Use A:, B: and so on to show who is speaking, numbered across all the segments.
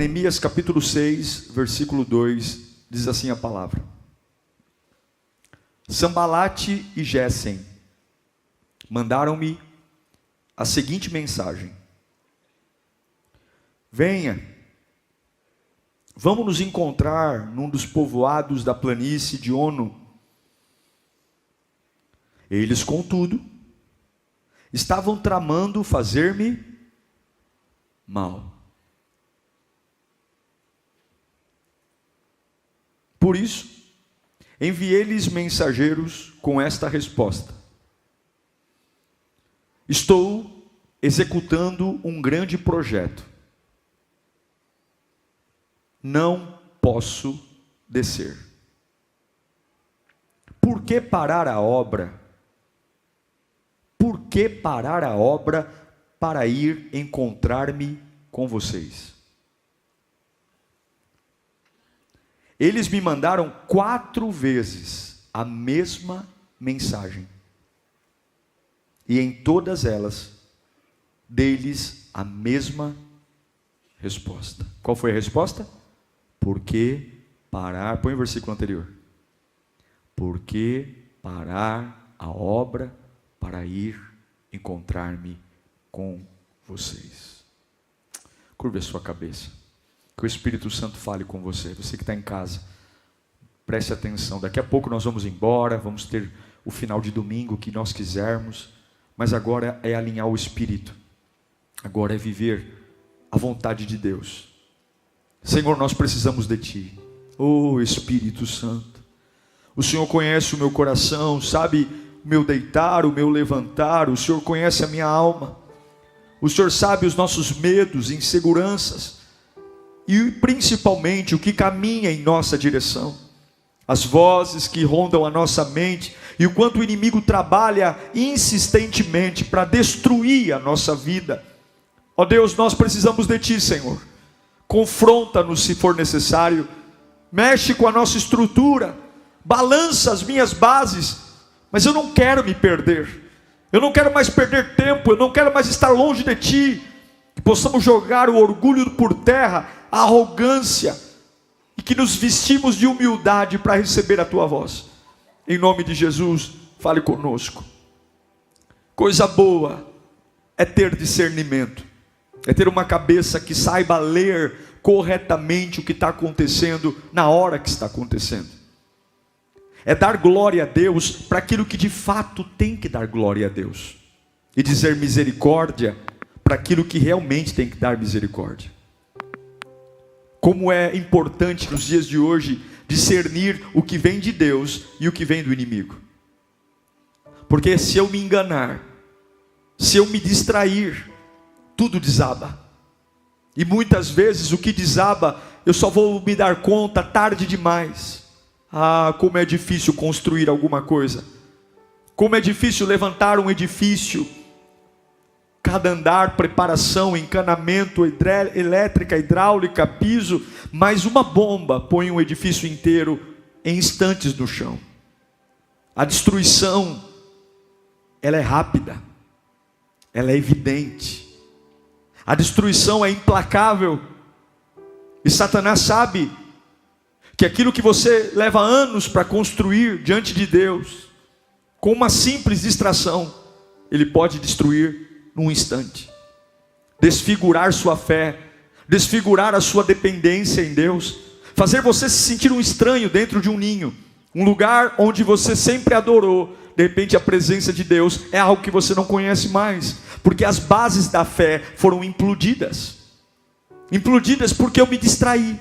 A: Neemias capítulo 6, versículo 2, diz assim a palavra: Sambalate e Gésem mandaram-me a seguinte mensagem: venha, vamos nos encontrar num dos povoados da planície de Ono. Eles, contudo, estavam tramando fazer-me mal. Por isso, enviei-lhes mensageiros com esta resposta: estou executando um grande projeto. Não posso descer. Por que parar a obra? Por que parar a obra para ir encontrar-me com vocês? Eles me mandaram 4 vezes a mesma mensagem. E em todas elas, dei-lhes a mesma resposta. Qual foi a resposta? Por que parar? Põe o versículo anterior. Por que parar a obra para ir encontrar-me com vocês? Curve a sua cabeça. Que o Espírito Santo fale com você. Você que está em casa, preste atenção. Daqui a pouco nós vamos embora, vamos ter o final de domingo que nós quisermos, mas agora é alinhar o Espírito. Agora é viver a vontade de Deus. Senhor, nós precisamos de Ti. Oh Espírito Santo, o Senhor conhece o meu coração, sabe o meu deitar, o meu levantar. O Senhor conhece a minha alma. O Senhor sabe os nossos medos, inseguranças, e principalmente o que caminha em nossa direção, as vozes que rondam a nossa mente, e o quanto o inimigo trabalha insistentemente para destruir a nossa vida. Ó Deus, nós precisamos de Ti, Senhor. Confronta-nos se for necessário, mexe com a nossa estrutura, balança as minhas bases, mas eu não quero me perder, eu não quero mais perder tempo, eu não quero mais estar longe de Ti. Que possamos jogar o orgulho por terra, a arrogância, e que nos vestimos de humildade para receber a Tua voz. Em nome de Jesus, fale conosco. Coisa boa é ter discernimento, é ter uma cabeça que saiba ler corretamente o que está acontecendo na hora que está acontecendo. É dar glória a Deus para aquilo que de fato tem que dar glória a Deus, e dizer misericórdia para aquilo que realmente tem que dar misericórdia. Como é importante nos dias de hoje discernir o que vem de Deus e o que vem do inimigo. Porque se eu me enganar, se eu me distrair, tudo desaba. E muitas vezes o que desaba, eu só vou me dar conta tarde demais. Ah, como é difícil construir alguma coisa. Como é difícil levantar um edifício. Cada andar, preparação, encanamento, elétrica, hidráulica, piso, mais uma bomba põe um edifício inteiro em instantes no chão. A destruição, ela é rápida, ela é evidente. A destruição é implacável. E Satanás sabe que aquilo que você leva anos para construir diante de Deus, com uma simples distração, ele pode destruir num instante, desfigurar sua fé, desfigurar a sua dependência em Deus, fazer você se sentir um estranho dentro de um ninho, um lugar onde você sempre adorou. De repente a presença de Deus é algo que você não conhece mais, porque as bases da fé foram implodidas porque eu me distraí,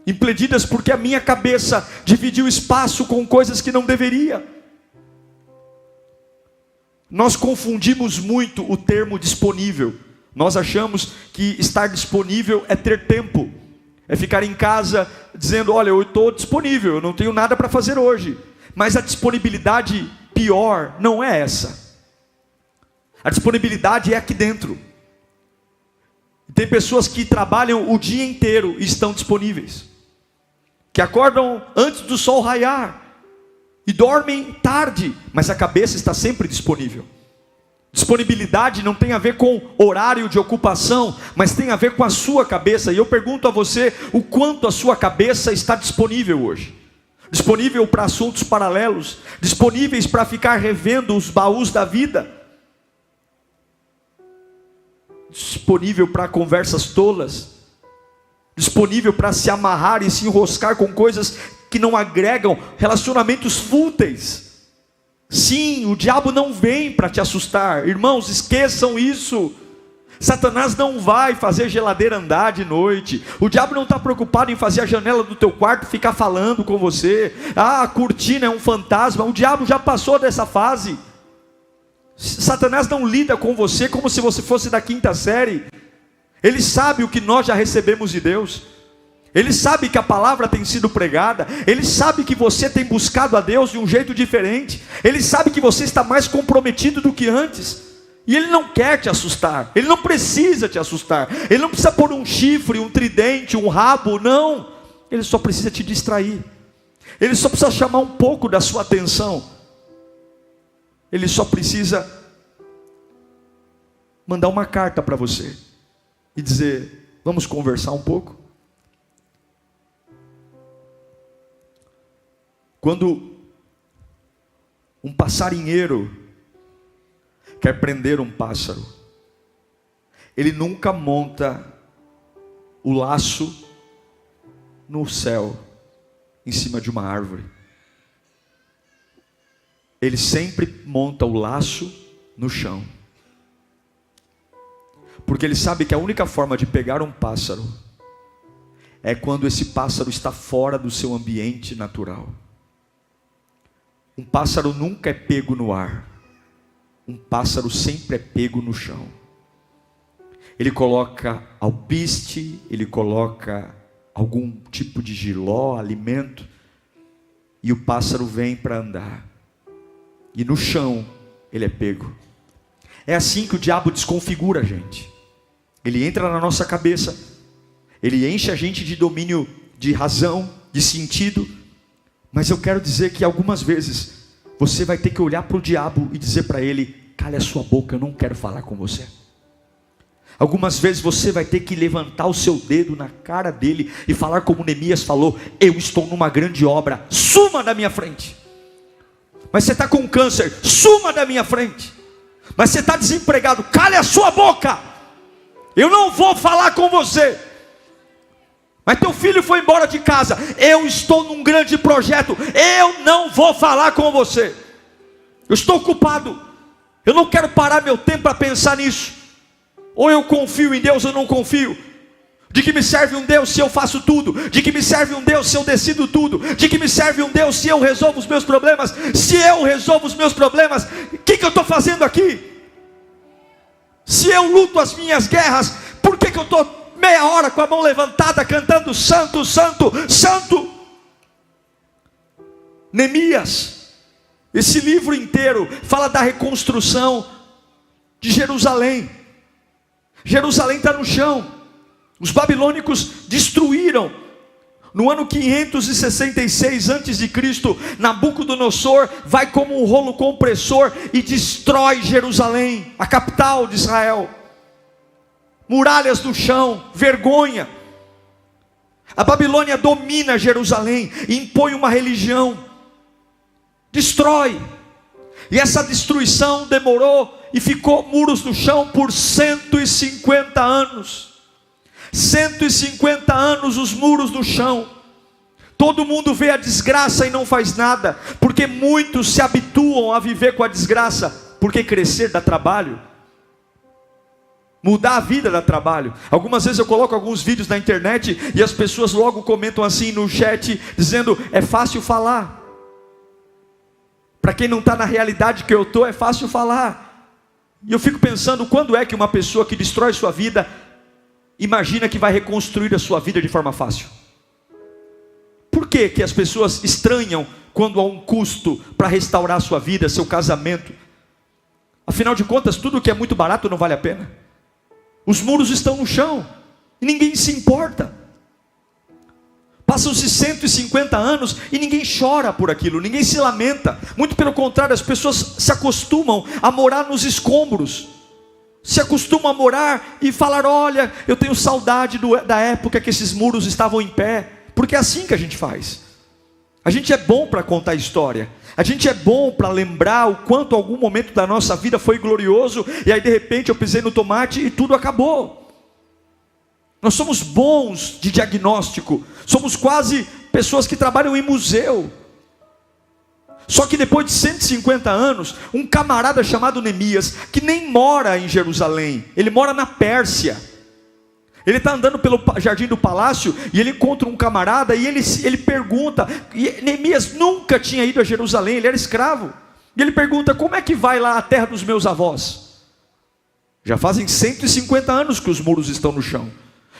A: implodidas porque a minha cabeça dividiu espaço com coisas que não deveria. Nós confundimos muito o termo disponível. Nós achamos que estar disponível é ter tempo, é ficar em casa dizendo: olha, eu estou disponível, eu não tenho nada para fazer hoje. Mas a disponibilidade pior não é essa. A disponibilidade é aqui dentro. Tem pessoas que trabalham o dia inteiro e estão disponíveis, que acordam antes do sol raiar e dormem tarde, mas a cabeça está sempre disponível. Disponibilidade não tem a ver com horário de ocupação, mas tem a ver com a sua cabeça. E eu pergunto a você, o quanto a sua cabeça está disponível hoje? Disponível para assuntos paralelos, disponíveis para ficar revendo os baús da vida, disponível para conversas tolas, disponível para se amarrar e se enroscar com coisas que não agregam, relacionamentos fúteis. Sim, o diabo não vem para te assustar, irmãos, esqueçam isso. Satanás não vai fazer geladeira andar de noite. O diabo não está preocupado em fazer a janela do teu quarto ficar falando com você. A cortina é um fantasma. O diabo já passou dessa fase. Satanás não lida com você como se você fosse da quinta série. Ele sabe o que nós já recebemos de Deus. Ele sabe que a palavra tem sido pregada. Ele sabe que você tem buscado a Deus de um jeito diferente. Ele sabe que você está mais comprometido do que antes. E Ele não quer te assustar. Ele não precisa te assustar. Ele não precisa pôr um chifre, um tridente, um rabo, não. Ele só precisa te distrair. Ele só precisa chamar um pouco da sua atenção. Ele só precisa mandar uma carta para você e dizer: vamos conversar um pouco. Quando um passarinheiro quer prender um pássaro, ele nunca monta o laço no céu, em cima de uma árvore. Ele sempre monta o laço no chão, porque ele sabe que a única forma de pegar um pássaro é quando esse pássaro está fora do seu ambiente natural. Um pássaro nunca é pego no ar. Um pássaro sempre é pego no chão. Ele coloca alpiste, ele coloca algum tipo de jiló, alimento, e o pássaro vem para andar. E no chão ele é pego. É assim que o diabo desconfigura a gente. Ele entra na nossa cabeça, ele enche a gente de domínio, de razão, de sentido. Mas eu quero dizer que algumas vezes você vai ter que olhar para o diabo e dizer para ele: cale a sua boca, eu não quero falar com você. Algumas vezes você vai ter que levantar o seu dedo na cara dele e falar como Neemias falou: eu estou numa grande obra, suma da minha frente. Mas você está com câncer, suma da minha frente. Mas você está desempregado, cale a sua boca, eu não vou falar com você. Mas teu filho foi embora de casa, eu estou num grande projeto, eu não vou falar com você. Eu estou ocupado, eu não quero parar meu tempo para pensar nisso. Ou eu confio em Deus ou não confio. De que me serve um Deus se eu faço tudo? De que me serve um Deus se eu decido tudo? De que me serve um Deus se eu resolvo os meus problemas? Se eu resolvo os meus problemas, o que eu estou fazendo aqui? Se eu luto as minhas guerras, por que eu estou meia hora com a mão levantada cantando santo, santo, santo? Neemias, esse livro inteiro fala da reconstrução de Jerusalém. Jerusalém está no chão. Os babilônicos destruíram. No ano 566 a.C., Nabucodonosor vai como um rolo compressor e destrói Jerusalém, a capital de Israel. Muralhas no chão, vergonha. A Babilônia domina Jerusalém, impõe uma religião, destrói. E essa destruição demorou e ficou muros no chão por 150 anos. 150 anos os muros no chão. Todo mundo vê a desgraça e não faz nada, porque muitos se habituam a viver com a desgraça, porque crescer dá trabalho. Mudar a vida dá trabalho. Algumas vezes eu coloco alguns vídeos na internet e as pessoas logo comentam assim no chat, dizendo: é fácil falar. Para quem não está na realidade que eu estou, é fácil falar. E eu fico pensando, quando é que uma pessoa que destrói sua vida imagina que vai reconstruir a sua vida de forma fácil? Por que que as pessoas estranham quando há um custo para restaurar a sua vida, seu casamento? Afinal de contas, tudo que é muito barato não vale a pena. Os muros estão no chão e ninguém se importa. Passam-se 150 anos e ninguém chora por aquilo, ninguém se lamenta. Muito pelo contrário, as pessoas se acostumam a morar nos escombros. Se acostumam a morar e falar: olha, eu tenho saudade da época que esses muros estavam em pé. Porque é assim que a gente faz. A gente é bom para contar história. A gente é bom para lembrar o quanto algum momento da nossa vida foi glorioso, e aí de repente eu pisei no tomate e tudo acabou. Nós somos bons de diagnóstico, somos quase pessoas que trabalham em museu. Só que depois de 150 anos, um camarada chamado Neemias, que nem mora em Jerusalém, ele mora na Pérsia. Ele está andando pelo jardim do palácio e ele encontra um camarada e ele pergunta, e Neemias nunca tinha ido a Jerusalém, ele era escravo. E ele pergunta: como é que vai lá a terra dos meus avós? Já fazem 150 anos que os muros estão no chão.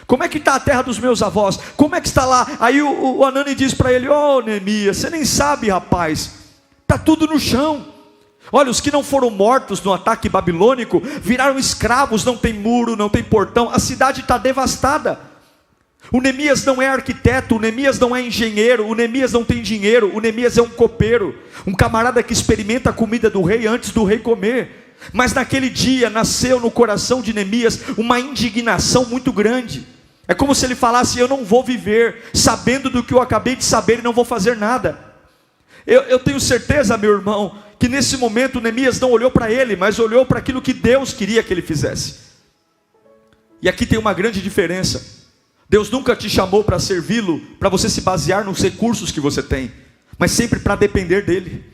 A: Como é que está a terra dos meus avós? Como é que está lá? Aí o Anani diz para ele: Neemias, você nem sabe, rapaz, está tudo no chão. Olha, os que não foram mortos no ataque babilônico viraram escravos, não tem muro, não tem portão, a cidade está devastada. O Neemias não é arquiteto, o Neemias não é engenheiro, o Neemias não tem dinheiro, o Neemias é um copeiro, um camarada que experimenta a comida do rei antes do rei comer. Mas naquele dia nasceu no coração de Neemias uma indignação muito grande. É como se ele falasse: eu não vou viver sabendo do que eu acabei de saber e não vou fazer nada. Eu tenho certeza, meu irmão, que nesse momento Neemias não olhou para ele, mas olhou para aquilo que Deus queria que ele fizesse. E aqui tem uma grande diferença. Deus nunca te chamou para servi-lo, para você se basear nos recursos que você tem, mas sempre para depender dele.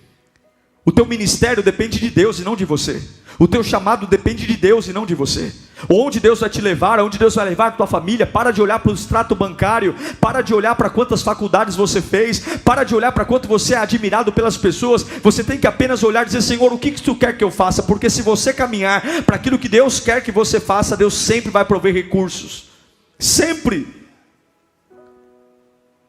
A: O teu ministério depende de Deus e não de você. O teu chamado depende de Deus e não de você. Onde Deus vai te levar, aonde Deus vai levar a tua família. Para de olhar para o extrato bancário, para de olhar para quantas faculdades você fez, para de olhar para quanto você é admirado pelas pessoas. Você tem que apenas olhar e dizer: Senhor, o que tu quer que eu faça? Porque se você caminhar para aquilo que Deus quer que você faça, Deus sempre vai prover recursos. Sempre.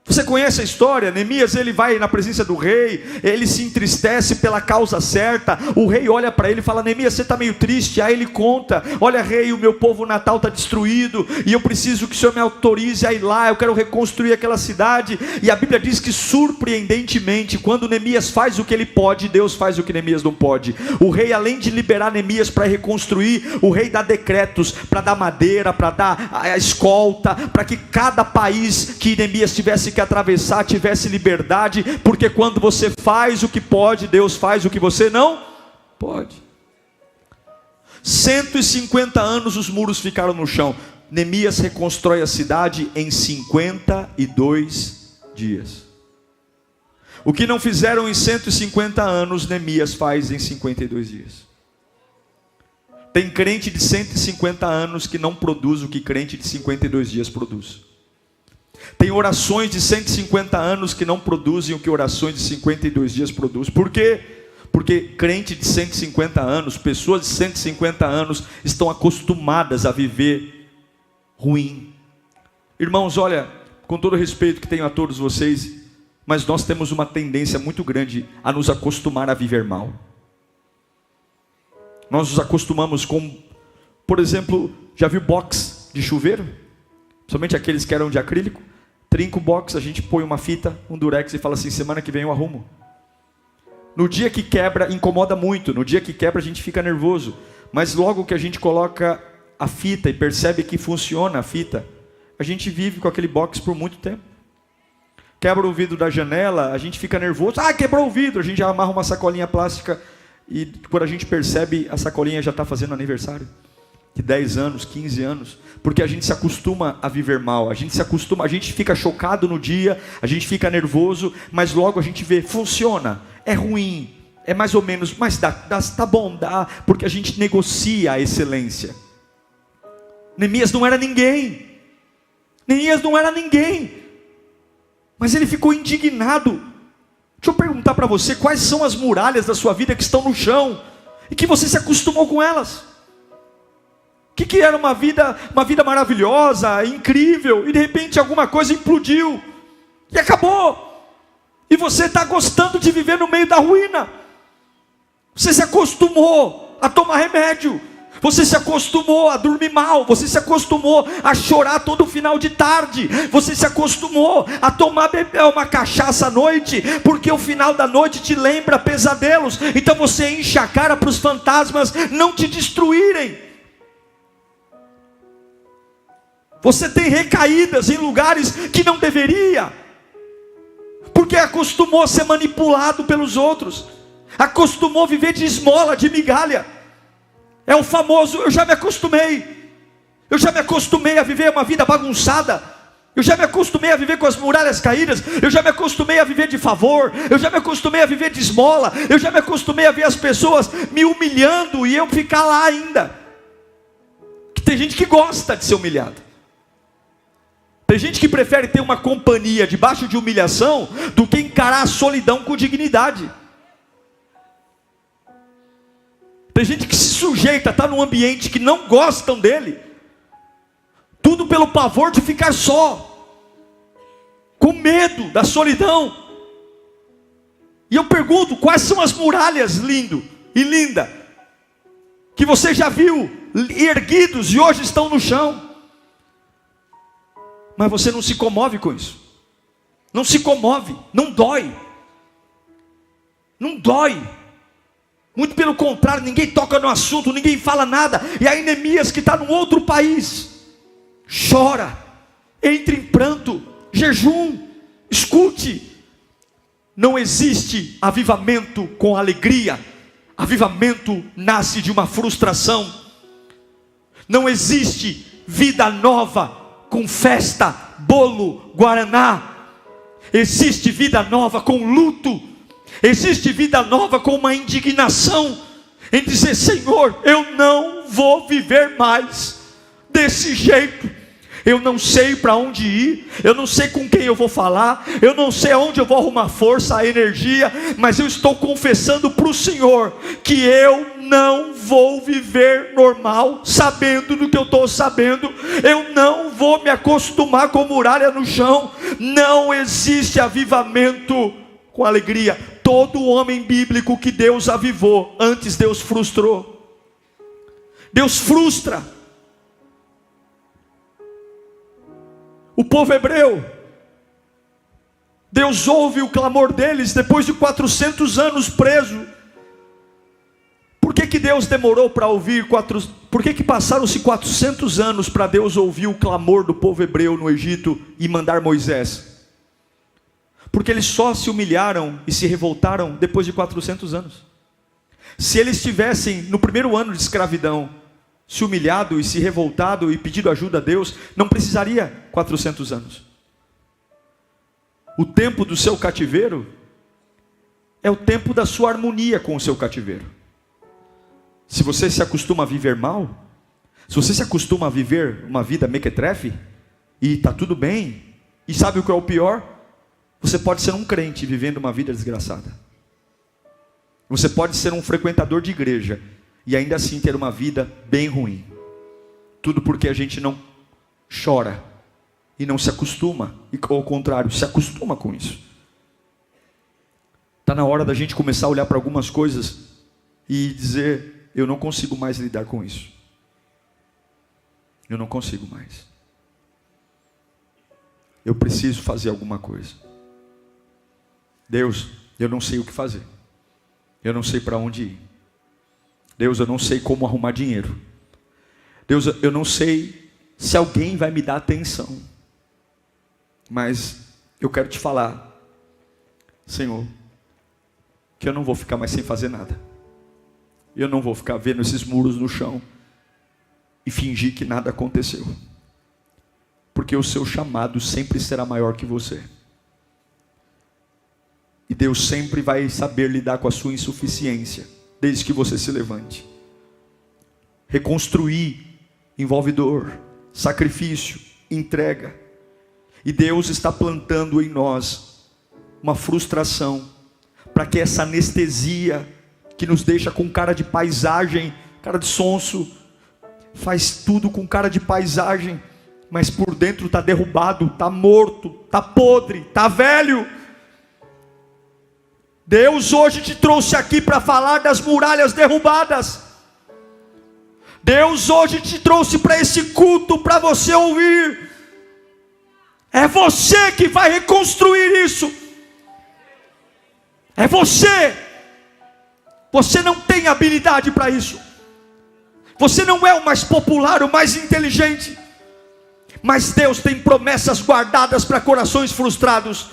A: Você conhece a história? Neemias, ele vai na presença do rei, ele se entristece pela causa certa. O rei olha para ele e fala: Neemias, você está meio triste? Aí ele conta: olha, rei, o meu povo natal está destruído, e eu preciso que o Senhor me autorize a ir lá, eu quero reconstruir aquela cidade. E a Bíblia diz que, surpreendentemente, quando Neemias faz o que ele pode, Deus faz o que Neemias não pode. O rei, além de liberar Neemias para reconstruir, o rei dá decretos para dar madeira, para dar a escolta, para que cada país que Neemias tivesse que atravessar tivesse liberdade, porque quando você faz o que pode, Deus faz o que você não pode. 150 anos os muros ficaram no chão. Neemias reconstrói a cidade em 52 dias. O que não fizeram em 150 anos, Neemias faz em 52 dias. Tem crente de 150 anos que não produz o que crente de 52 dias produz. Tem orações de 150 anos que não produzem o que orações de 52 dias produzem. Por quê? Porque crente de 150 anos, pessoas de 150 anos estão acostumadas a viver ruim. Irmãos, olha, com todo o respeito que tenho a todos vocês, mas nós temos uma tendência muito grande a nos acostumar a viver mal. Nós nos acostumamos com, por exemplo, já viu box de chuveiro? Somente aqueles que eram de acrílico. Trinca o box, a gente põe uma fita, um durex e fala assim: semana que vem eu arrumo. No dia que quebra, incomoda muito. No dia que quebra a gente fica nervoso. Mas logo que a gente coloca a fita e percebe que funciona a fita, a gente vive com aquele box por muito tempo. Quebra o vidro da janela, a gente fica nervoso. Ah, quebrou o vidro. A gente já amarra uma sacolinha plástica e quando a gente percebe, a sacolinha já está fazendo aniversário. De 10 anos, 15 anos, porque a gente se acostuma a viver mal, a gente fica chocado no dia, a gente fica nervoso, mas logo a gente vê, funciona, é ruim, é mais ou menos, mas tá bom, dá, porque a gente negocia a excelência. Neemias não era ninguém, mas ele ficou indignado. Deixa eu perguntar para você, quais são as muralhas da sua vida que estão no chão, e que você se acostumou com elas? Que era uma vida maravilhosa, incrível, e de repente alguma coisa implodiu, e acabou, e você está gostando de viver no meio da ruína. Você se acostumou a tomar remédio, Você se acostumou a dormir mal, você se acostumou a chorar todo final de tarde, você se acostumou a tomar uma cachaça à noite, porque o final da noite te lembra pesadelos, então você enche a cara para os fantasmas não te destruírem. Você tem recaídas em lugares que não deveria, porque acostumou a ser manipulado pelos outros, acostumou a viver de esmola, de migalha. É o famoso, eu já me acostumei a viver uma vida bagunçada, eu já me acostumei a viver com as muralhas caídas, eu já me acostumei a viver de favor, eu já me acostumei a viver de esmola, eu já me acostumei a ver as pessoas me humilhando e eu ficar lá ainda. Tem gente que gosta de ser humilhado, tem gente que prefere ter uma companhia debaixo de humilhação do que encarar a solidão com dignidade. Tem gente que se sujeita a estar num ambiente que não gostam dele, tudo pelo pavor de ficar só, com medo da solidão. E eu pergunto, quais são as muralhas, lindo e linda, que você já viu erguidos e hoje estão no chão, mas você não se comove com isso, não se comove, não dói, muito pelo contrário, ninguém toca no assunto, ninguém fala nada, e a Neemias que está num outro país, chora, entra em pranto, jejum. Escute, não existe avivamento com alegria, avivamento nasce de uma frustração, não existe vida nova com festa, bolo, guaraná, existe vida nova com luto, existe vida nova com uma indignação, em dizer: Senhor, eu não vou viver mais desse jeito, eu não sei para onde ir, eu não sei com quem eu vou falar, eu não sei aonde eu vou arrumar força, a energia, mas eu estou confessando para o Senhor, que eu não vou viver normal, sabendo do que eu estou sabendo, eu não vou me acostumar com muralha no chão. Não existe avivamento com alegria. Todo homem bíblico que Deus avivou, antes Deus frustrou. Deus frustra. O povo hebreu, Deus ouve o clamor deles depois de 400 anos preso. Por que Deus demorou para ouvir? Por que passaram-se 400 anos para Deus ouvir o clamor do povo hebreu no Egito e mandar Moisés? Porque eles só se humilharam e se revoltaram depois de 400 anos. Se eles tivessem no primeiro ano de escravidão se humilhado e se revoltado e pedido ajuda a Deus, não precisaria 400 anos. O tempo do seu cativeiro é o tempo da sua harmonia com o seu cativeiro. Se você se acostuma a viver mal, se você se acostuma a viver uma vida mequetrefe, e está tudo bem, e sabe o que é o pior? Você pode ser um crente vivendo uma vida desgraçada. Você pode ser um frequentador de igreja e ainda assim ter uma vida bem ruim. Tudo porque a gente não chora e não se acostuma, e ao contrário, se acostuma com isso. Está na hora da gente começar a olhar para algumas coisas e dizer: eu não consigo mais lidar com isso. Eu não consigo mais. Eu preciso fazer alguma coisa. Deus, eu não sei o que fazer. Eu não sei para onde ir. Deus, eu não sei como arrumar dinheiro. Deus, eu não sei se alguém vai me dar atenção. Mas eu quero te falar, Senhor, que eu não vou ficar mais sem fazer nada. Eu não vou ficar vendo esses muros no chão e fingir que nada aconteceu. Porque o seu chamado sempre será maior que você. E Deus sempre vai saber lidar com a sua insuficiência, desde que você se levante. Reconstruir envolve dor, sacrifício, entrega. E Deus está plantando em nós uma frustração, para que essa anestesia que nos deixa com cara de paisagem, cara de sonso, faz tudo com cara de paisagem, mas por dentro está derrubado, está morto, está podre, está velho. Deus hoje te trouxe aqui para falar das muralhas derrubadas. Deus hoje te trouxe para esse culto para você ouvir. É você que vai reconstruir isso. É você. Você não tem habilidade para isso. Você não é o mais popular, o mais inteligente. Mas Deus tem promessas guardadas para corações frustrados.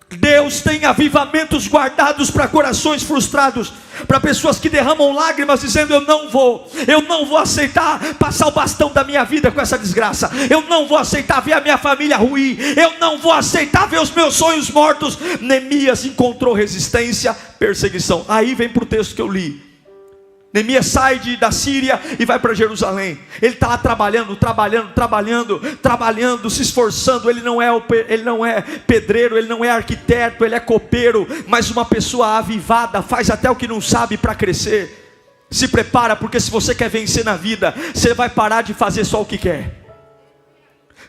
A: Deus tem avivamentos guardados para corações frustrados, para pessoas que derramam lágrimas dizendo: eu não vou aceitar passar o bastão da minha vida com essa desgraça, eu não vou aceitar ver a minha família ruir, eu não vou aceitar ver os meus sonhos mortos. Neemias encontrou resistência, perseguição. Aí vem para o texto que eu li. Neemias sai da Síria e vai para Jerusalém. Ele está lá trabalhando, se esforçando. Ele não é pedreiro, ele não é arquiteto, ele é copeiro, mas uma pessoa avivada faz até o que não sabe para crescer. Se prepara, porque se você quer vencer na vida, você vai parar de fazer só o que quer.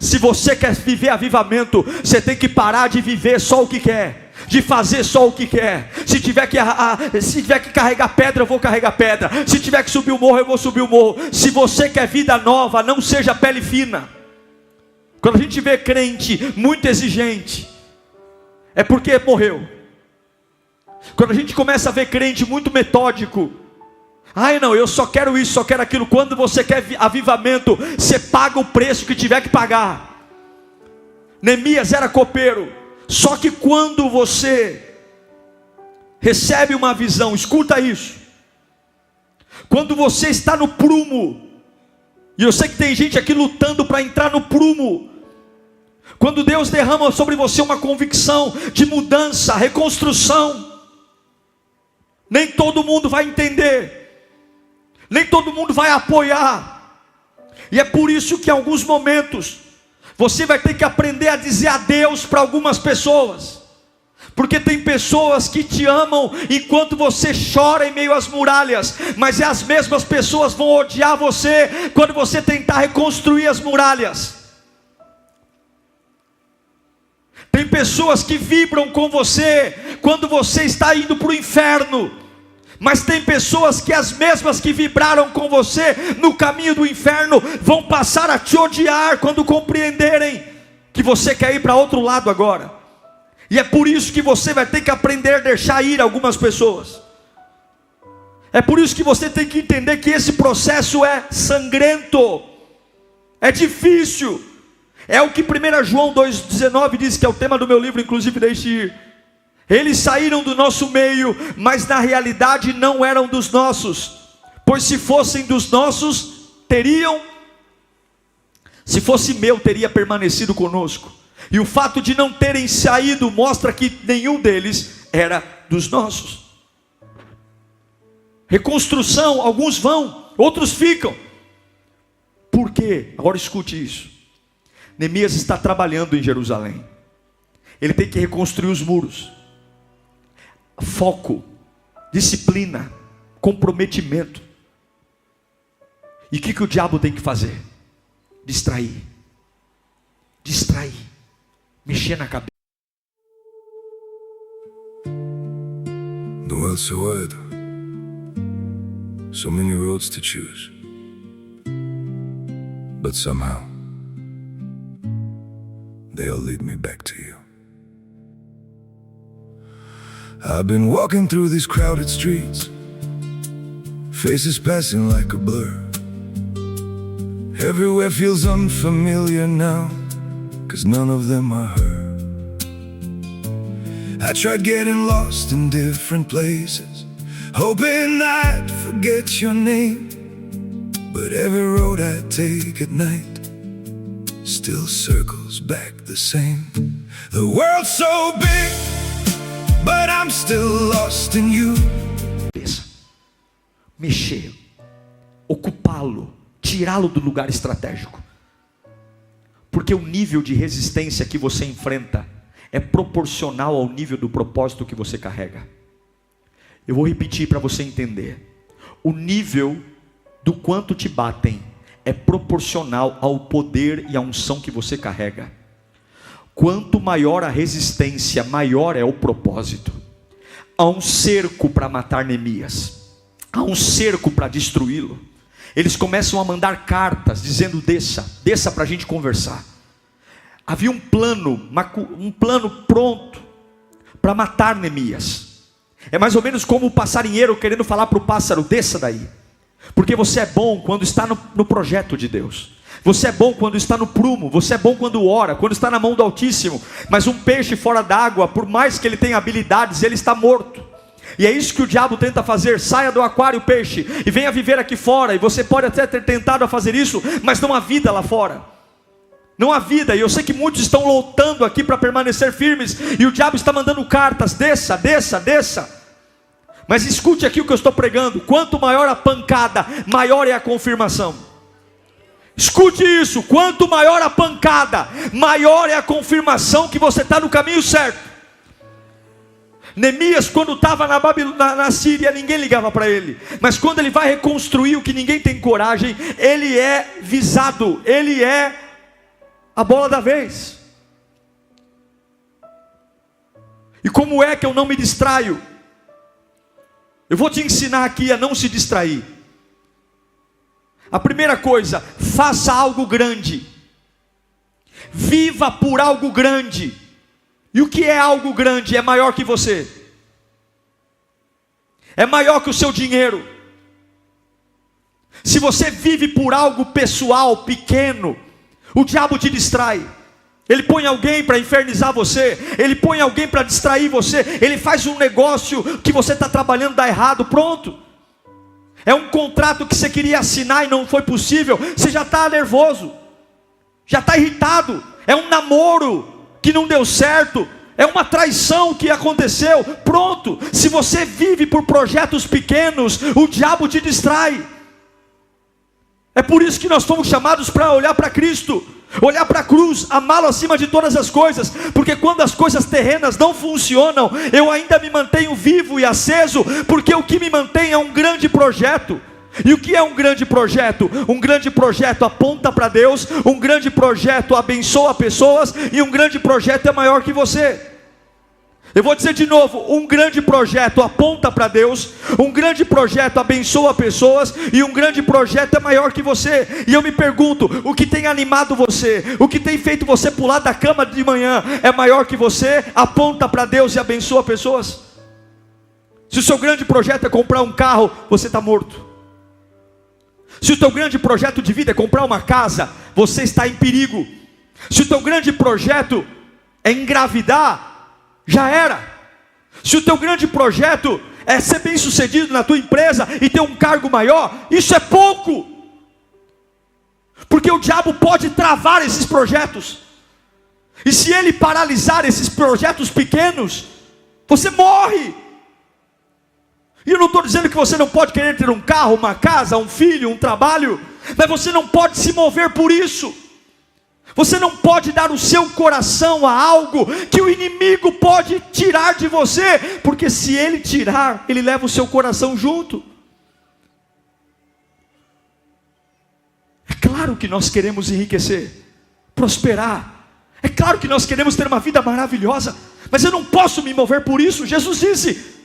A: Se você quer viver avivamento, você tem que parar de viver só o que quer, de fazer só o que quer. Se tiver que carregar pedra, eu vou carregar pedra. Se tiver que subir o morro, eu vou subir o morro. Se você quer vida nova, não seja pele fina. Quando a gente vê crente muito exigente, é porque morreu. Quando a gente começa a ver crente muito metódico, ai não, eu só quero isso, só quero aquilo. Quando você quer avivamento, você paga o preço que tiver que pagar. Neemias era copeiro. Só que quando você recebe uma visão, escuta isso. Quando você está no prumo, e eu sei que tem gente aqui lutando para entrar no prumo. Quando Deus derrama sobre você uma convicção de mudança, reconstrução, nem todo mundo vai entender. Nem todo mundo vai apoiar. E é por isso que em alguns momentos você vai ter que aprender a dizer adeus para algumas pessoas. Porque tem pessoas que te amam enquanto você chora em meio às muralhas, mas as mesmas pessoas vão odiar você quando você tentar reconstruir as muralhas. Tem pessoas que vibram com você quando você está indo para o inferno, mas tem pessoas que as mesmas que vibraram com você no caminho do inferno vão passar a te odiar quando compreenderem que você quer ir para outro lado agora. E é por isso que você vai ter que aprender a deixar ir algumas pessoas. É por isso que você tem que entender que esse processo é sangrento, é difícil. É o que 1 João 2,19 diz, que é o tema do meu livro, inclusive deixe ir. Eles saíram do nosso meio, mas na realidade não eram dos nossos, pois se fossem dos nossos, se fosse meu, teria permanecido conosco. E o fato de não terem saído mostra que nenhum deles era dos nossos. Reconstrução, alguns vão, outros ficam. Por quê? Agora escute isso. Neemias está trabalhando em Jerusalém. Ele tem que reconstruir os muros. Foco, disciplina, comprometimento. E o que o diabo tem que fazer? Distrair, mexer na cabeça.
B: The world's so wide, so many roads to choose, but somehow they all lead me back to you. I've been walking through these crowded streets, faces passing like a blur. Everywhere feels unfamiliar now, 'cause none of them are her. I tried getting lost in different places, hoping I'd forget your name, but every road I take at night still circles back the same. The world's so big, but I'm still lost in you.
A: Mexer, ocupá-lo, tirá-lo do lugar estratégico. Porque o nível de resistência que você enfrenta é proporcional ao nível do propósito que você carrega. Eu vou repetir para você entender. O nível do quanto te batem é proporcional ao poder e à unção que você carrega. Quanto maior a resistência, maior é o propósito. Há um cerco para matar Neemias, há um cerco para destruí-lo. eles começam a mandar cartas dizendo: desça para a gente conversar. Havia um plano pronto para matar Neemias. É mais ou menos como o passarinheiro querendo falar para o pássaro: desça daí, porque você é bom quando está no projeto de Deus. Você é bom quando está no prumo, você é bom quando ora, quando está na mão do Altíssimo. Mas um peixe fora d'água, por mais que ele tenha habilidades, ele está morto. E é isso que o diabo tenta fazer: saia do aquário, peixe, e venha viver aqui fora. E você pode até ter tentado a fazer isso, mas não há vida lá fora. Não há vida, e eu sei que muitos estão lutando aqui para permanecer firmes, e o diabo está mandando cartas: desça, desça, desça. Mas escute aqui o que eu estou pregando: quanto maior a pancada, maior é a confirmação. Escute isso: quanto maior a pancada, maior é a confirmação que você está no caminho certo. Neemias, quando estava na Síria, ninguém ligava para ele. Mas quando ele vai reconstruir o que ninguém tem coragem, ele é visado, ele é a bola da vez. E como é que eu não me distraio? Eu vou te ensinar aqui a não se distrair. A primeira coisa: faça algo grande. Viva por algo grande. E o que é algo grande? É maior que você. É maior que o seu dinheiro. Se você vive por algo pessoal, pequeno, o diabo te distrai. Ele põe alguém para infernizar você. Ele põe alguém para distrair você. Ele faz um negócio que você está trabalhando, dá errado, pronto. É um contrato que você queria assinar e não foi possível. Você já está nervoso, já está irritado. É um namoro que não deu certo. É uma traição que aconteceu. Pronto. Se você vive por projetos pequenos, o diabo te distrai. É por isso que nós fomos chamados para olhar para Cristo, olhar para a cruz, amá-lo acima de todas as coisas. Porque quando as coisas terrenas não funcionam, eu ainda me mantenho vivo e aceso, porque o que me mantém é um grande projeto. E o que é um grande projeto? Um grande projeto aponta para Deus, um grande projeto abençoa pessoas, e um grande projeto é maior que você. Eu vou dizer de novo: um grande projeto aponta para Deus, um grande projeto abençoa pessoas, e um grande projeto é maior que você. E eu me pergunto: o que tem animado você, o que tem feito você pular da cama de manhã, é maior que você, aponta para Deus e abençoa pessoas? Se o seu grande projeto é comprar um carro, você está morto. Se o teu grande projeto de vida é comprar uma casa, você está em perigo. Se o teu grande projeto é engravidar, já era. Se o teu grande projeto é ser bem sucedido na tua empresa e ter um cargo maior, isso é pouco. Porque o diabo pode travar esses projetos. E se ele paralisar esses projetos pequenos, você morre. E eu não estou dizendo que você não pode querer ter um carro, uma casa, um filho, um trabalho, mas você não pode se mover por isso. Você não pode dar o seu coração a algo que o inimigo pode tirar de você, porque se ele tirar, ele leva o seu coração junto. É claro que nós queremos enriquecer, prosperar. É claro que nós queremos ter uma vida maravilhosa, mas eu não posso me mover por isso. Jesus disse: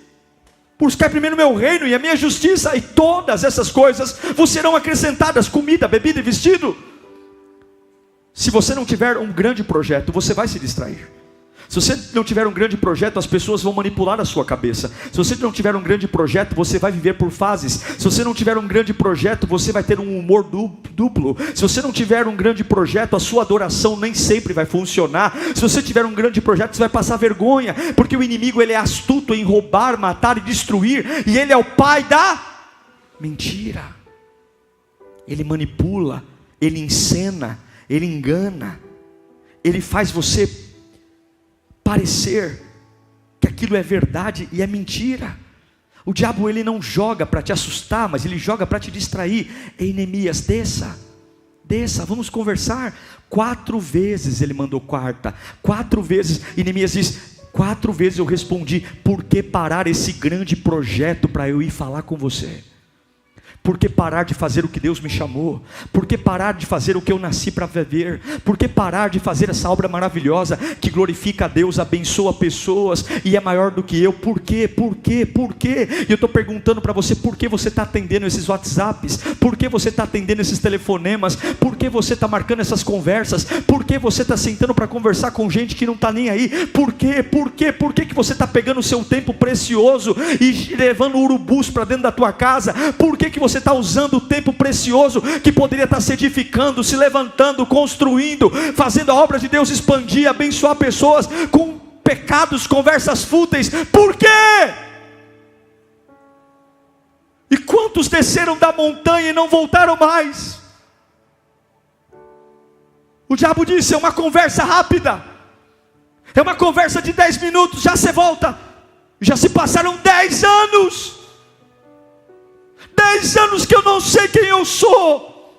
A: buscar primeiro o meu reino e a minha justiça, e todas essas coisas vos serão acrescentadas: comida, bebida e vestido. Se você não tiver um grande projeto, você vai se distrair. Se você não tiver um grande projeto, as pessoas vão manipular a sua cabeça. Se você não tiver um grande projeto, você vai viver por fases. Se você não tiver um grande projeto, você vai ter um humor duplo. Se você não tiver um grande projeto, a sua adoração nem sempre vai funcionar. Se você tiver um grande projeto, você vai passar vergonha, porque o inimigo, ele é astuto em roubar, matar e destruir, e ele é o pai da mentira. Ele manipula, ele encena, ele engana, ele faz você parecer que aquilo é verdade e é mentira. O diabo, ele não joga para te assustar, mas ele joga para te distrair. Ei, Neemias, desça, vamos conversar. 4 vezes ele mandou carta, 4 vezes, e Neemias diz: 4 vezes eu respondi: por que parar esse grande projeto para eu ir falar com você? Por que parar de fazer o que Deus me chamou? Por que parar de fazer o que eu nasci para viver? Por que parar de fazer essa obra maravilhosa que glorifica a Deus, abençoa pessoas e é maior do que eu? Por quê? Por quê? Por quê? E eu estou perguntando para você, por que você está atendendo esses WhatsApps? Por que você está atendendo esses telefonemas? Por que você está marcando essas conversas? Por que você está sentando para conversar com gente que não está nem aí? Por quê? Por quê? Por que você está pegando o seu tempo precioso e levando urubus para dentro da tua casa? Por que você está usando o tempo precioso que poderia estar se edificando, se levantando, construindo, fazendo a obra de Deus expandir, abençoar pessoas com pecados, conversas fúteis? Por quê? E quantos desceram da montanha e não voltaram mais? O diabo disse: é uma conversa rápida, é uma conversa de 10 minutos, já você volta. Já se passaram 10 anos. 10 anos que eu não sei quem eu sou.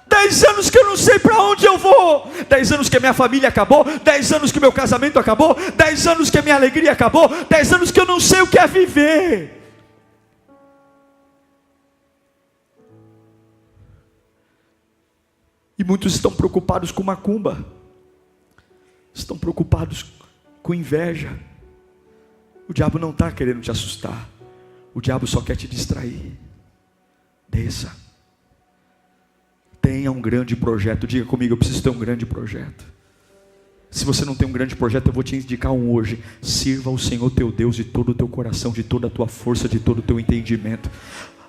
A: 10 anos que eu não sei para onde eu vou. 10 anos que a minha família acabou. 10 anos que meu casamento acabou. 10 anos que a minha alegria acabou. 10 anos que eu não sei o que é viver. E muitos estão preocupados com macumba. Estão preocupados com inveja. O diabo não está querendo te assustar. O diabo só quer te distrair. Desça. Tenha um grande projeto. Diga comigo, eu preciso ter um grande projeto. Se você não tem um grande projeto, eu vou te indicar um hoje. Sirva ao Senhor teu Deus de todo o teu coração, de toda a tua força, de todo o teu entendimento.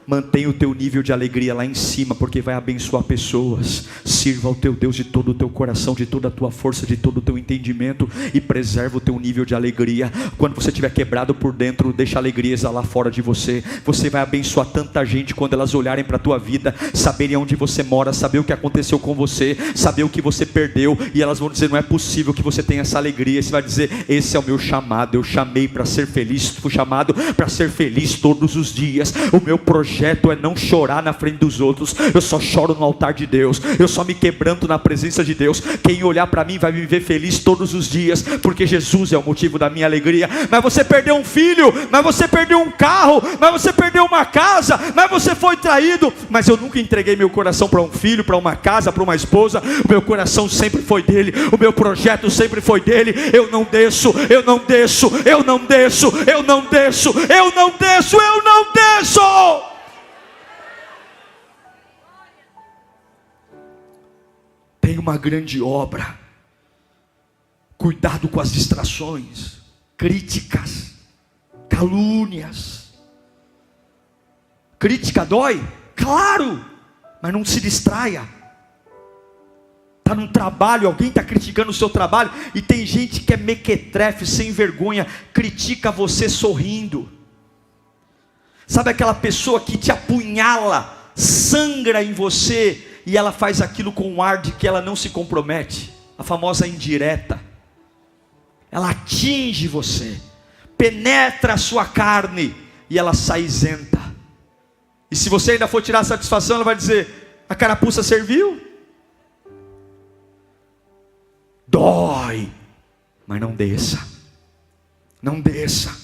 A: Mantenha o teu nível de alegria lá em cima, porque vai abençoar pessoas. Sirva ao teu Deus de todo o teu coração, de toda a tua força, de todo o teu entendimento, e preserva o teu nível de alegria. Quando você estiver quebrado por dentro, deixa a alegria exalar fora de você. Você vai abençoar tanta gente quando elas olharem para a tua vida, saberem onde você mora, saber o que aconteceu com você, saber o que você perdeu, e elas vão dizer: não é possível que você tenha essa alegria. Você vai dizer: esse é o meu chamado, eu chamei para ser feliz, fui chamado para ser feliz todos os dias. O meu projeto é não chorar na frente dos outros. Eu só choro no altar de Deus. Eu só me quebranto na presença de Deus. Quem olhar para mim vai me ver feliz todos os dias, porque Jesus é o motivo da minha alegria. Mas você perdeu um filho, mas você perdeu um carro, mas você perdeu uma casa, mas você foi traído. Mas eu nunca entreguei meu coração para um filho, para uma casa, para uma esposa. O meu coração sempre foi dele. O meu projeto sempre foi dele. Eu não desço, eu não desço, eu não desço, eu não desço, eu não desço, eu não desço. Tem uma grande obra. Cuidado com as distrações, críticas, calúnias. Crítica dói? Claro, mas não se distraia. Está num trabalho, alguém está criticando o seu trabalho, e tem gente que é mequetrefe, sem vergonha, critica você sorrindo. Sabe aquela pessoa que te apunhala, sangra em você, e ela faz aquilo com um ar de que ela não se compromete? A famosa indireta. Ela atinge você, penetra a sua carne, e ela sai isenta. E se você ainda for tirar a satisfação, ela vai dizer: a carapuça serviu? Dói, mas não desça. Não desça.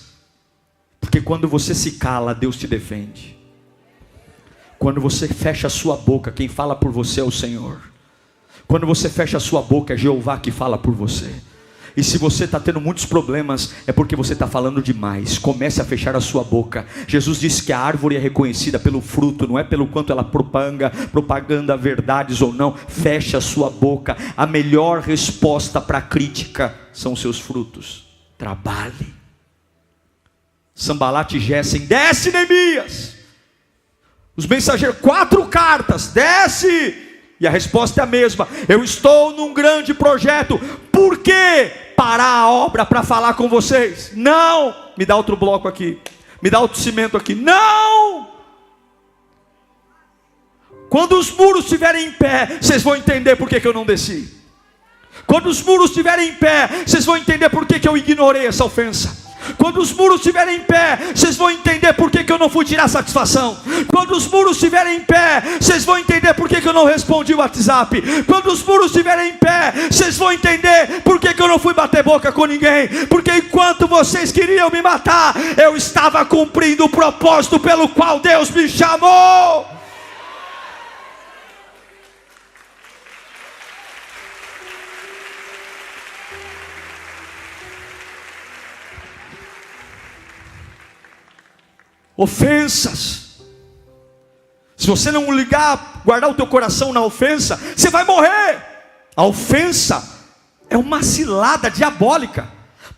A: Porque quando você se cala, Deus te defende. Quando você fecha a sua boca, quem fala por você é o Senhor. Quando você fecha a sua boca, é Jeová que fala por você. E se você está tendo muitos problemas, é porque você está falando demais. Comece a fechar a sua boca. Jesus disse que a árvore é reconhecida pelo fruto, não é pelo quanto ela propaganda verdades ou não. Feche a sua boca. A melhor resposta para a crítica são os seus frutos. Trabalhe. Sambalat e Gessem: desce, Neemias. Os mensageiros: 4 cartas, desce. E a resposta é a mesma: eu estou num grande projeto. Por que parar a obra para falar com vocês? Não. Me dá outro bloco aqui, me dá outro cimento aqui. Não. Quando os muros estiverem em pé, vocês vão entender por que eu não desci. Quando os muros estiverem em pé, vocês vão entender por que eu ignorei essa ofensa. Quando os muros estiverem em pé, vocês vão entender por que eu não fui tirar satisfação. Quando os muros estiverem em pé, vocês vão entender por que eu não respondi o WhatsApp. Quando os muros estiverem em pé, vocês vão entender por que eu não fui bater boca com ninguém. Porque enquanto vocês queriam me matar, eu estava cumprindo o propósito pelo qual Deus me chamou. Ofensas. Se você não guardar o teu coração na ofensa, você vai morrer. A ofensa é uma cilada diabólica,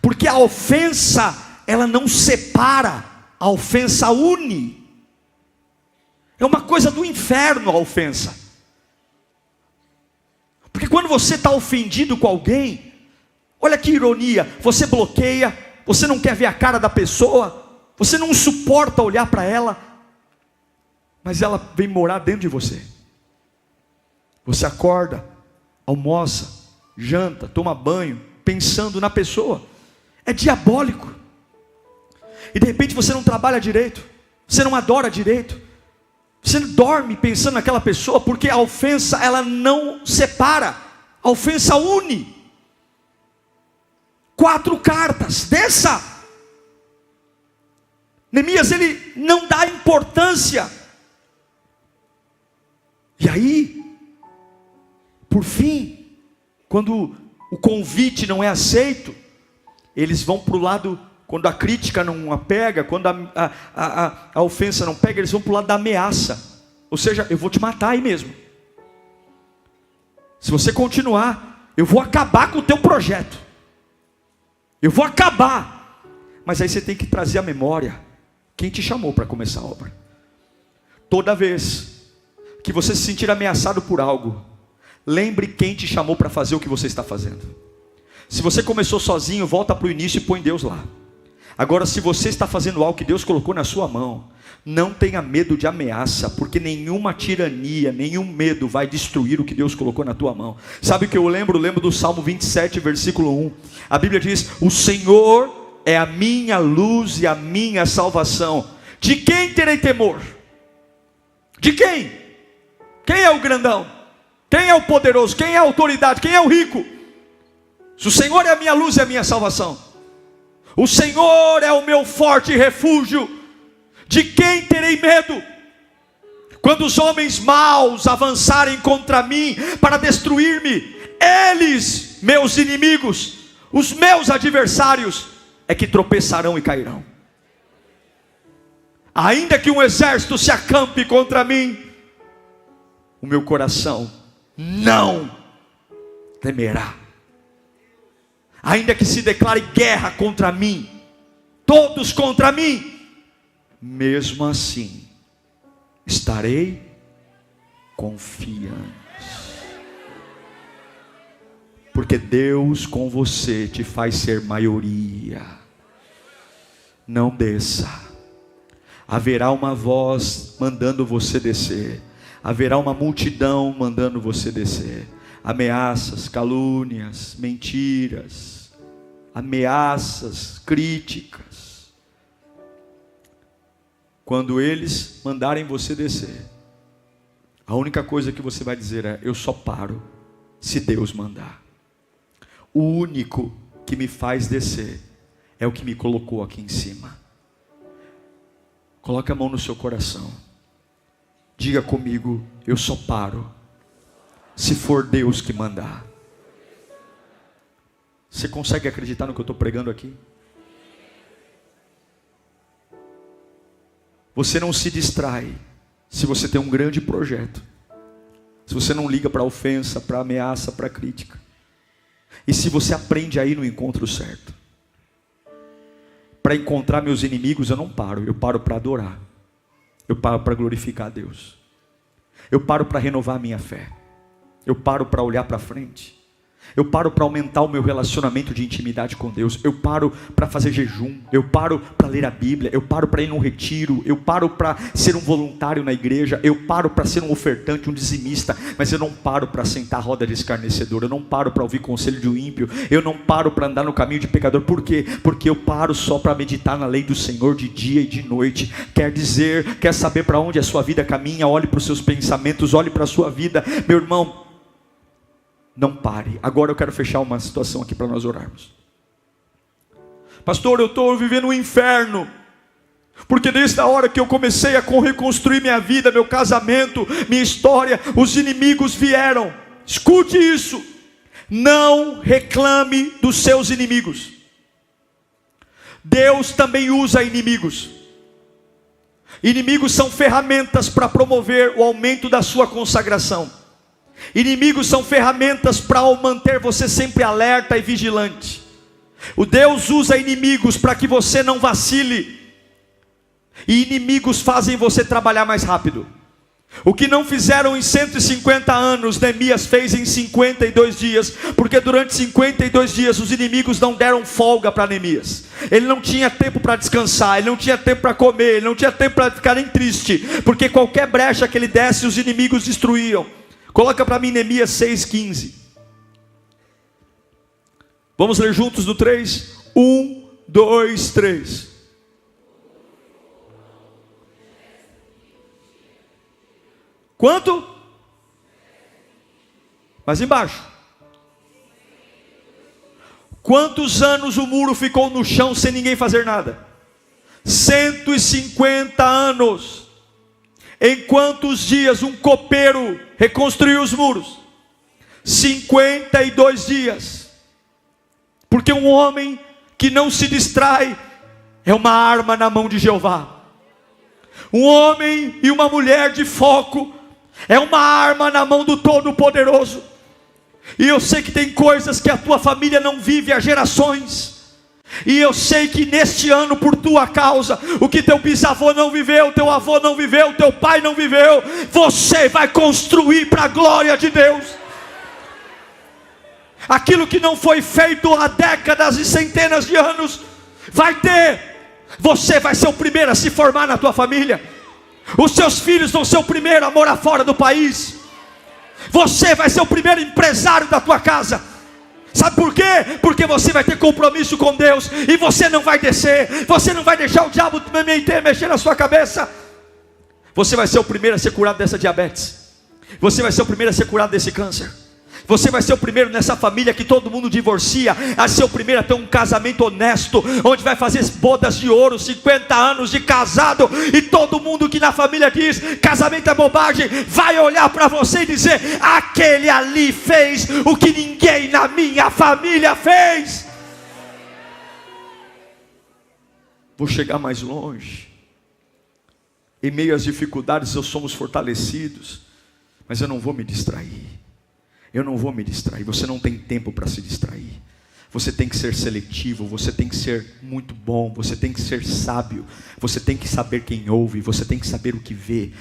A: porque a ofensa, ela não separa, a ofensa une. É uma coisa do inferno a ofensa. Porque quando você está ofendido com alguém, olha que ironia, você bloqueia, você não quer ver a cara da pessoa, você não suporta olhar para ela, mas ela vem morar dentro de você. Você acorda, almoça, janta, toma banho, pensando na pessoa. É diabólico. E de repente você não trabalha direito, você não adora direito, você dorme pensando naquela pessoa, porque a ofensa, ela não separa, a ofensa une. 4 cartas, desça. Neemias, ele não dá importância. E aí, por fim, quando o convite não é aceito, eles vão para o lado, quando a crítica não pega, quando a ofensa não pega, eles vão para o lado da ameaça. Ou seja, eu vou te matar aí mesmo. Se você continuar, eu vou acabar com o teu projeto. Eu vou acabar. Mas aí você tem que trazer a memória quem te chamou para começar a obra. Toda vez que você se sentir ameaçado por algo, lembre quem te chamou para fazer o que você está fazendo. Se você começou sozinho, volta para o início e põe Deus lá. Agora, se você está fazendo algo que Deus colocou na sua mão, não tenha medo de ameaça, porque nenhuma tirania, nenhum medo vai destruir o que Deus colocou na tua mão. Sabe o que eu lembro? Eu lembro do Salmo 27, versículo 1. A Bíblia diz: o Senhor é a minha luz e a minha salvação. De quem terei temor? De quem? Quem é o grandão? Quem é o poderoso? Quem é a autoridade? Quem é o rico? Se o Senhor é a minha luz e a minha salvação, o Senhor é o meu forte refúgio, de quem terei medo? Quando os homens maus avançarem contra mim para destruir-me, eles, meus inimigos, os meus adversários, é que tropeçarão e cairão. Ainda que um exército se acampe contra mim, o meu coração não temerá. Ainda que se declare guerra contra mim, todos contra mim, mesmo assim estarei confiante, porque Deus com você te faz ser maioria. Não desça. Haverá uma voz mandando você descer, haverá uma multidão mandando você descer. Ameaças, calúnias, mentiras, ameaças, críticas. Quando eles mandarem você descer, a única coisa que você vai dizer é: eu só paro se Deus mandar. O único que me faz descer é o que me colocou aqui em cima. Coloque a mão no seu coração. Diga comigo: eu só paro se for Deus que mandar. Você consegue acreditar no que eu estou pregando aqui? Você não se distrai se você tem um grande projeto, se você não liga para a ofensa, para a ameaça, para a crítica, e se você aprende a ir no encontro certo. Para encontrar meus inimigos eu não paro, eu paro para adorar, eu paro para glorificar a Deus, eu paro para renovar a minha fé, eu paro para olhar para frente. Eu paro para aumentar o meu relacionamento de intimidade com Deus. Eu paro para fazer jejum. Eu paro para ler a Bíblia. Eu paro para ir num retiro. Eu paro para ser um voluntário na igreja. Eu paro para ser um ofertante, um dizimista. Mas eu não paro para sentar a roda de escarnecedor. Eu não paro para ouvir conselho de um ímpio. Eu não paro para andar no caminho de pecador. Por quê? Porque eu paro só para meditar na lei do Senhor de dia e de noite. Quer saber para onde a sua vida caminha? Olhe para os seus pensamentos. Olhe para a sua vida. Meu irmão, não pare. Agora eu quero fechar uma situação aqui para nós orarmos. Pastor, eu estou vivendo um inferno, porque desde a hora que eu comecei a reconstruir minha vida, meu casamento, minha história, os inimigos vieram. Escute isso. Não reclame dos seus inimigos. Deus também usa inimigos. Inimigos são ferramentas para promover o aumento da sua consagração. Inimigos são ferramentas para manter você sempre alerta e vigilante. O Deus usa inimigos para que você não vacile. E inimigos fazem você trabalhar mais rápido. O que não fizeram em 150 anos, Neemias fez em 52 dias. Porque durante 52 dias os inimigos não deram folga para Neemias. Ele não tinha tempo para descansar, ele não tinha tempo para comer, ele não tinha tempo para ficar nem triste. Porque qualquer brecha que ele desse, os inimigos destruíam. Coloca para mim Neemias 6,15. Vamos ler juntos no 3? 1, 2, 3. Quanto? Mais embaixo. Quantos anos o muro ficou no chão sem ninguém fazer nada? 150 anos. Em quantos dias um copeiro reconstruiu os muros? 52 dias. Porque um homem que não se distrai é uma arma na mão de Jeová. Um homem e uma mulher de foco é uma arma na mão do Todo-Poderoso. E eu sei que tem coisas que a tua família não vive há gerações. E eu sei que neste ano, por tua causa, o que teu bisavô não viveu, teu avô não viveu, teu pai não viveu, você vai construir para a glória de Deus. Aquilo que não foi feito há décadas e centenas de anos, vai ter. Você vai ser o primeiro a se formar na tua família. Os seus filhos vão ser o primeiro a morar fora do país. Você vai ser o primeiro empresário da tua casa. Sabe por quê? Porque você vai ter compromisso com Deus. E você não vai descer. Você não vai deixar o diabo mexer na sua cabeça. Você vai ser o primeiro a ser curado dessa diabetes. Você vai ser o primeiro a ser curado desse câncer. Você vai ser o primeiro nessa família que todo mundo divorcia, a ser o primeiro a ter um casamento honesto, onde vai fazer bodas de ouro, 50 anos de casado, e todo mundo que na família diz, casamento é bobagem, vai olhar para você e dizer, aquele ali fez o que ninguém na minha família fez. Vou chegar mais longe. Em meio às dificuldades nós somos fortalecidos, mas eu não vou me distrair. Eu não vou me distrair. Você não tem tempo para se distrair. Você tem que ser seletivo. Você tem que ser muito bom. Você tem que ser sábio. Você tem que saber quem ouve. Você tem que saber o que vê.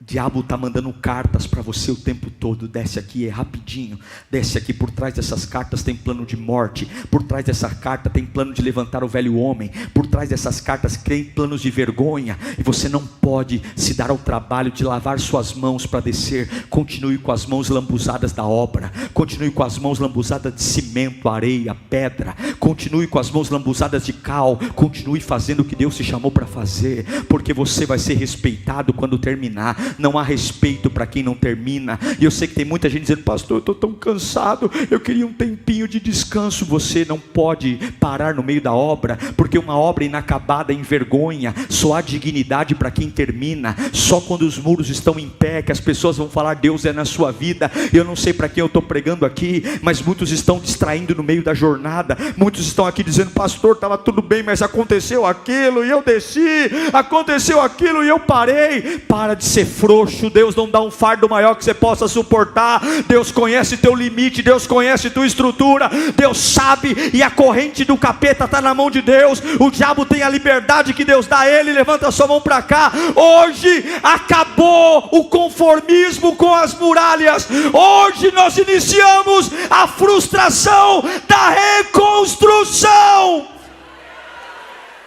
A: O diabo está mandando cartas para você o tempo todo. Desce aqui, é rapidinho. Desce aqui, por trás dessas cartas tem plano de morte. Por trás dessa carta tem plano de levantar o velho homem. Por trás dessas cartas tem planos de vergonha. E você não pode se dar ao trabalho de lavar suas mãos para descer. Continue com as mãos lambuzadas da obra. Continue com as mãos lambuzadas de cimento, areia, pedra. Continue com as mãos lambuzadas de cal. Continue fazendo o que Deus te chamou para fazer. Porque você vai ser respeitado quando terminar. Não há respeito para quem não termina. E eu sei que tem muita gente dizendo, pastor, eu estou tão cansado, eu queria um tempinho de descanso. Você não pode parar no meio da obra, porque uma obra inacabada envergonha. Só há dignidade para quem termina. Só quando os muros estão em pé que as pessoas vão falar, Deus é na sua vida. Eu não sei para quem eu estou pregando aqui, mas muitos estão distraindo no meio da jornada. Muitos muitos estão aqui dizendo: pastor, estava tudo bem, mas aconteceu aquilo e eu desci, aconteceu aquilo e eu parei. Para de ser frouxo. Deus não dá um fardo maior que você possa suportar. Deus conhece teu limite, Deus conhece tua estrutura, Deus sabe, e a corrente do capeta está na mão de Deus. O diabo tem a liberdade que Deus dá a ele. Levanta a sua mão para cá. Hoje acabou o conformismo com as muralhas. Hoje nós iniciamos a frustração da reconstrução,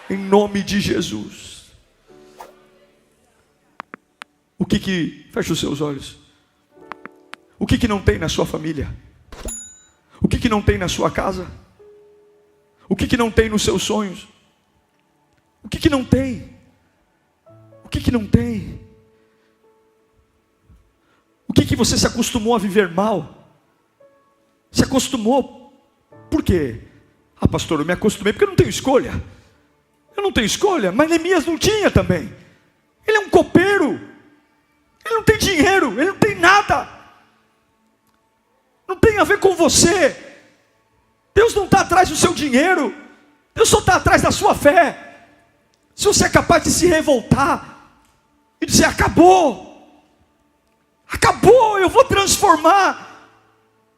A: em nome de Jesus. Feche os seus olhos. O que não tem na sua família? O que não tem na sua casa? O que não tem nos seus sonhos? O que não tem? O que não tem? O que você se acostumou a viver mal? Se acostumou. Por quê? Ah, pastor, eu me acostumei porque eu não tenho escolha. Eu não tenho escolha, mas Neemias não tinha também. Ele é um copeiro. Ele não tem dinheiro, ele não tem nada. Não tem a ver com você. Deus não está atrás do seu dinheiro. Deus só está atrás da sua fé. Se você é capaz de se revoltar e dizer: acabou, acabou, eu vou transformar.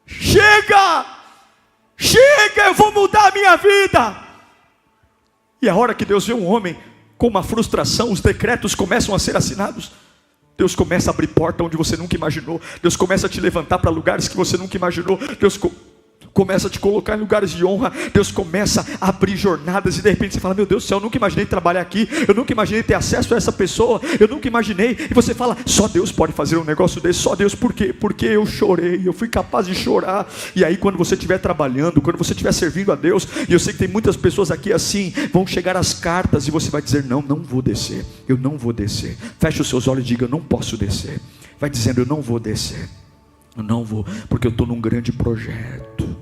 A: Chega, eu vou mudar a minha vida. E a hora que Deus vê um homem com uma frustração, os decretos começam a ser assinados. Deus começa a abrir porta onde você nunca imaginou. Deus começa a te levantar para lugares que você nunca imaginou. Deus começa a te colocar em lugares de honra. Deus começa a abrir jornadas. E de repente você fala: meu Deus do céu, eu nunca imaginei trabalhar aqui. Eu nunca imaginei ter acesso a essa pessoa. Eu nunca imaginei. E você fala: só Deus pode fazer um negócio desse. Só Deus. Por quê? Porque eu chorei. Eu fui capaz de chorar. E aí quando você estiver trabalhando, quando você estiver servindo a Deus, e eu sei que tem muitas pessoas aqui assim, vão chegar as cartas e você vai dizer: não vou descer. Eu não vou descer. Feche os seus olhos e diga: eu não posso descer. Vai dizendo: eu não vou descer. Eu não vou, porque eu estou num grande projeto.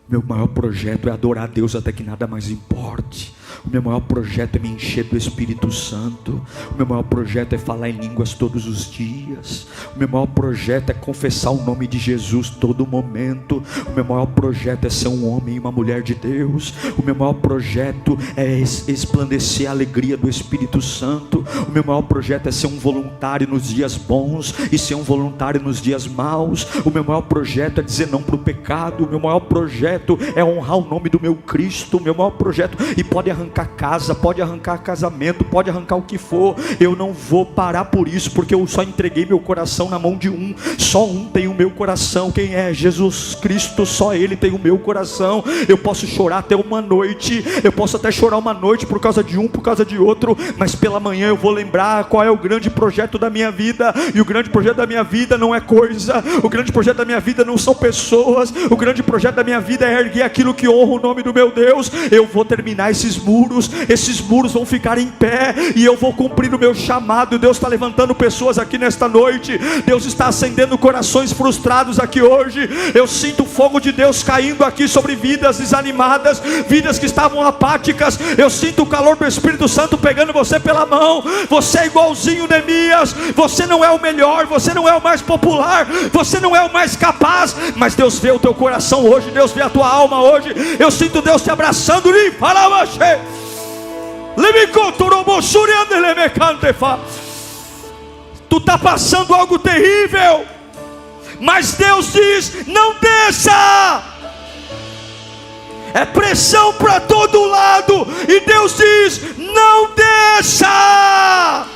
A: Meu maior projeto é adorar a Deus até que nada mais importe. O meu maior projeto é me encher do Espírito Santo. O meu maior projeto é falar em línguas todos os dias. O meu maior projeto é confessar o nome de Jesus todo momento. O meu maior projeto é ser um homem e uma mulher de Deus. O meu maior projeto é esplandecer a alegria do Espírito Santo. O meu maior projeto é ser um voluntário nos dias bons e ser um voluntário nos dias maus. O meu maior projeto é dizer não para o pecado. O meu maior projeto é honrar o nome do meu Cristo. O meu maior projeto, e pode arrancar casa, pode arrancar casamento, pode arrancar o que for, eu não vou parar por isso, porque eu só entreguei meu coração na mão de um. Só um tem o meu coração. Quem é? Jesus Cristo. Só Ele tem o meu coração. Eu posso chorar até uma noite, eu posso até chorar uma noite por causa de um, por causa de outro, mas pela manhã eu vou lembrar qual é o grande projeto da minha vida. E o grande projeto da minha vida não é coisa, o grande projeto da minha vida não são pessoas, o grande projeto da minha vida é erguer aquilo que honra o nome do meu Deus. Eu vou terminar esses muros vão ficar em pé, e eu vou cumprir o meu chamado. Deus está levantando pessoas aqui nesta noite. Deus está acendendo corações frustrados aqui hoje. Eu sinto o fogo de Deus caindo aqui sobre vidas desanimadas, vidas que estavam apáticas. Eu sinto o calor do Espírito Santo pegando você pela mão. Você é igualzinho Neemias. Você não é o melhor, você não é o mais popular, você não é o mais capaz, mas Deus vê o teu coração hoje, Deus vê a tua alma hoje. Eu sinto Deus te abraçando. Tu está passando algo terrível, mas Deus diz: não desça. É pressão para todo lado, e Deus diz: não desça.